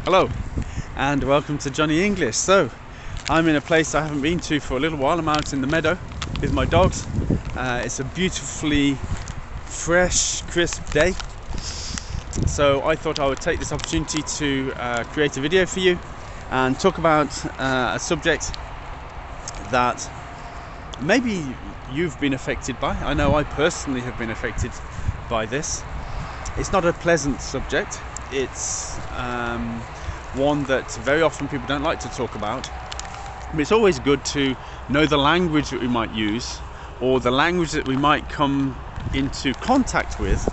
Hello and welcome to Johnny English. So I'm in a place I haven't been to for a little while. I'm out in the meadow with my dogs. It's a beautifully fresh, crisp day. So I thought I would take this opportunity to create a video for you and talk about a subject that maybe you've been affected by. I know I personally have been affected by this. It's not a pleasant subject. It's one that very often people don't like to talk about. But it's always good to know the language that we might use, or the language that we might come into contact with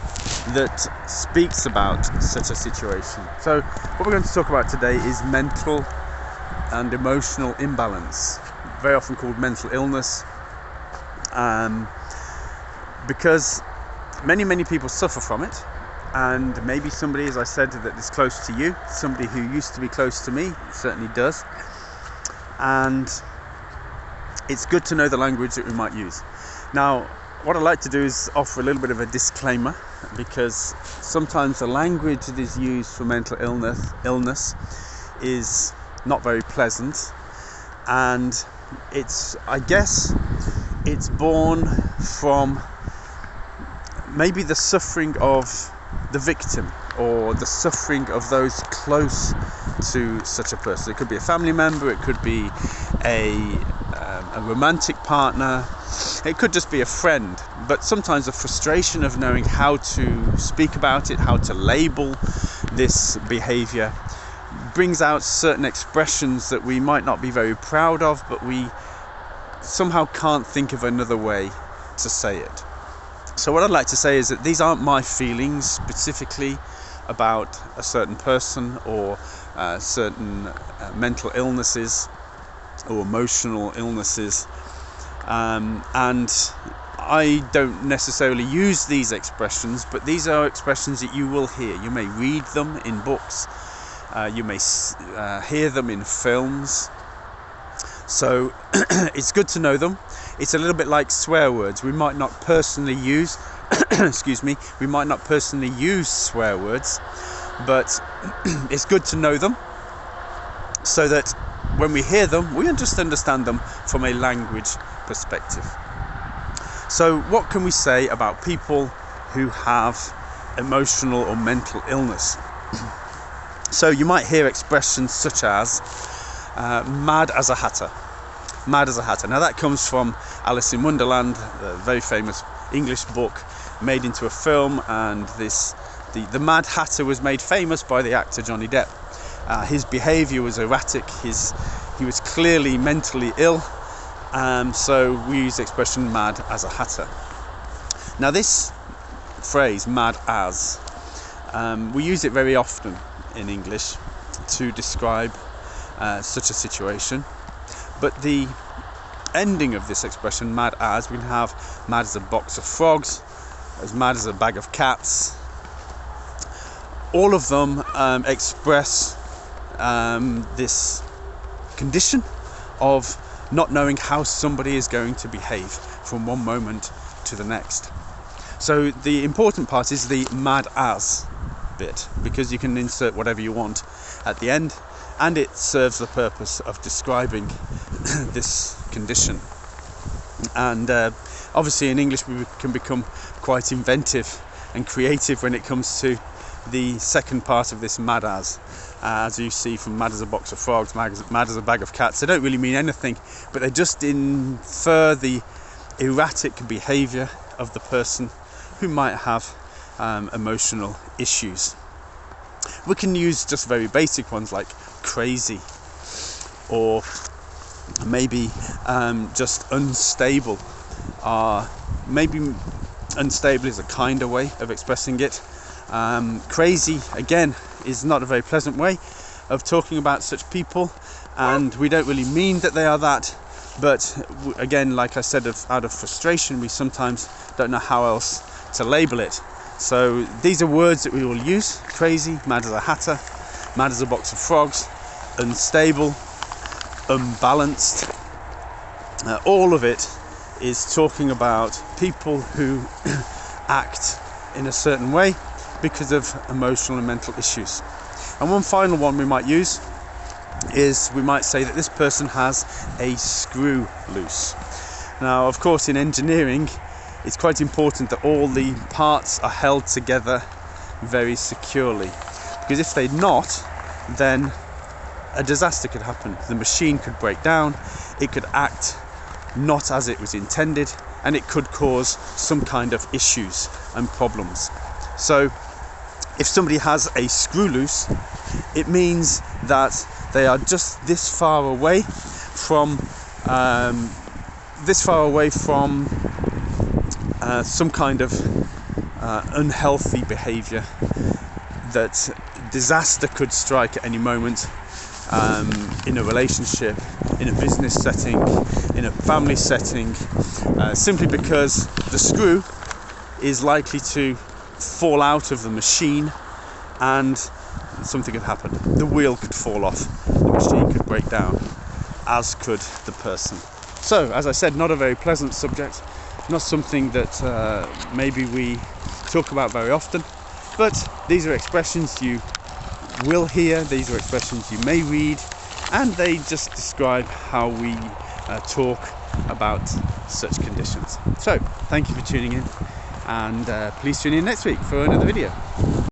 that speaks about such a situation. So what we're going to talk about today is mental and emotional imbalance, very often called mental illness, because many people suffer from it. And maybe somebody, as I said, that is close to you, somebody who used to be close to me, certainly does. And it's good to know the language that we might use. Now, what I'd like to do is offer a little bit of a disclaimer, because sometimes the language that is used for mental illness is not very pleasant. And I guess it's born from maybe the suffering of the victim, or the suffering of those close to such a person. It could be a family member, it could be a romantic partner, it could just be a friend. But sometimes the frustration of knowing how to speak about it, how to label this behavior, brings out certain expressions that we might not be very proud of, but we somehow can't think of another way to say it. So what I'd like to say is that these aren't my feelings specifically about a certain person or certain mental illnesses or emotional illnesses, and I don't necessarily use these expressions, but these are expressions that you will hear. You may read them in books, you may hear them in films. So it's good to know them. It's a little bit like swear words. We might not personally use we might not personally use swear words, but it's good to know them so that when we hear them, we just understand them from a language perspective. So what can we say about people who have emotional or mental illness? So you might hear expressions such as mad as a hatter. Mad as a hatter. Now that comes from Alice in Wonderland, a very famous English book made into a film, and the Mad Hatter was made famous by the actor Johnny Depp. His behaviour was erratic, he was clearly mentally ill, so we use the expression mad as a hatter. Now this phrase, mad as, we use it very often in English to describe such a situation. But the ending of this expression, mad as, we can have mad as a box of frogs, as mad as a bag of cats. All of them express this condition of not knowing how somebody is going to behave from one moment to the next. So the important part is the mad as bit, because you can insert whatever you want at the end, and it serves the purpose of describing this condition. And obviously in English we can become quite inventive and creative when it comes to the second part of this mad as you see from mad as a box of frogs, mad as a bag of cats. They don't really mean anything, but they just infer the erratic behaviour of the person who might have emotional issues. We can use just very basic ones like crazy, or maybe just unstable. Maybe unstable is a kinder way of expressing it. Crazy, again, is not a very pleasant way of talking about such people, and we don't really mean that they are that, but again, like I said, out of frustration, we sometimes don't know how else to label it. So these are words that we will use: crazy, mad as a hatter, mad as a box of frogs, unstable, unbalanced. All of it is talking about people who act in a certain way because of emotional and mental issues. And one final one we might use is we might say that this person has a screw loose. Now, of course, in engineering, it's quite important that all the parts are held together very securely, because if they're not, then a disaster could happen. The machine could break down, it could act not as it was intended, and it could cause some kind of issues and problems. So if somebody has a screw loose, it means that they are just this far away from some kind of unhealthy behavior, that disaster could strike at any moment, in a relationship, in a business setting, in a family setting, simply because the screw is likely to fall out of the machine and something could happen. The wheel could fall off, the machine could break down, as could the person. So, as I said, not a very pleasant subject, not something that maybe we talk about very often, but these are expressions you will hear, these are expressions you may read, and they just describe how we talk about such conditions. So, thank you for tuning in, and please tune in next week for another video.